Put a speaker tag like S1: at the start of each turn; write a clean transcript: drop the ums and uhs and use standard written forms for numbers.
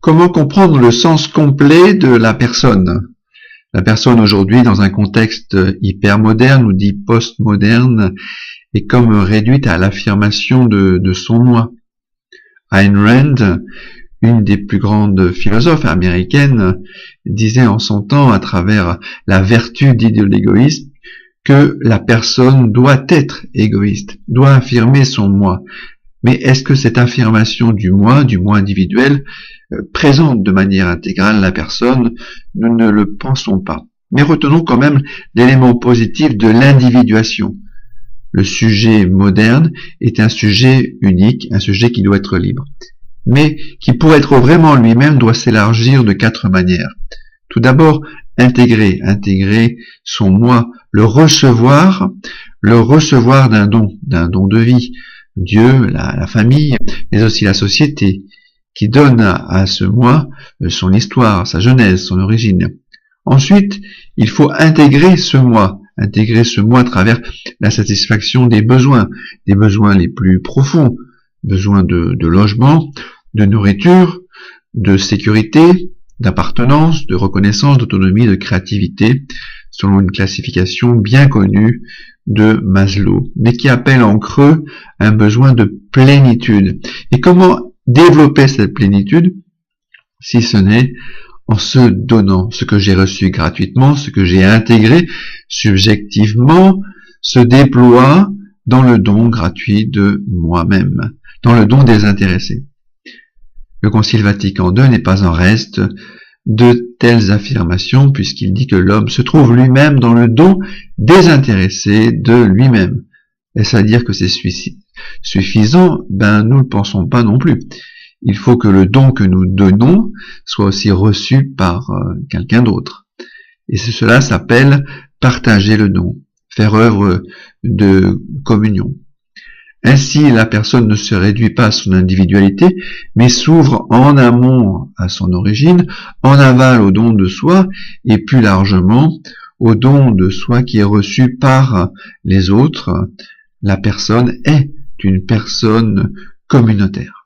S1: Comment comprendre le sens complet de la personne? La personne aujourd'hui, dans un contexte hypermoderne ou dit postmoderne, est comme réduite à l'affirmation de son moi. Ayn Rand, une des plus grandes philosophes américaines, disait en son temps, à travers la vertu dit de l'égoïsme, que la personne doit être égoïste, doit affirmer son moi. Mais est-ce que cette affirmation du moi individuel, présente de manière intégrale la personne? Nous ne le pensons pas. Mais retenons quand même l'élément positif de l'individuation. Le sujet moderne est un sujet unique, un sujet qui doit être libre. Mais qui, pour être vraiment lui-même, doit s'élargir de 4 manières. Tout d'abord, intégrer son moi, le recevoir d'un don de vie. Dieu, la famille, mais aussi la société, qui donne à ce moi son histoire, sa genèse, son origine. Ensuite, il faut intégrer ce moi à travers la satisfaction des besoins les plus profonds, besoins de logement, de nourriture, de sécurité, d'appartenance, de reconnaissance, d'autonomie, de créativité, selon une classification bien connue de Maslow, mais qui appelle en creux un besoin de plénitude. Et comment développer cette plénitude, si ce n'est en se donnant ce que j'ai reçu gratuitement, ce que j'ai intégré subjectivement, se déploie dans le don gratuit de moi-même, dans le don désintéressé. Le Concile Vatican II n'est pas en reste de telles affirmations, puisqu'il dit que l'homme se trouve lui-même dans le don désintéressé de lui-même. Est-ce à dire que c'est suffisant? Nous ne le pensons pas non plus. Il faut que le don que nous donnons soit aussi reçu par quelqu'un d'autre. Et cela s'appelle partager le don, faire œuvre de communion. Ainsi, la personne ne se réduit pas à son individualité, mais s'ouvre en amont à son origine, en aval au don de soi, et plus largement au don de soi qui est reçu par les autres. La personne est une personne communautaire.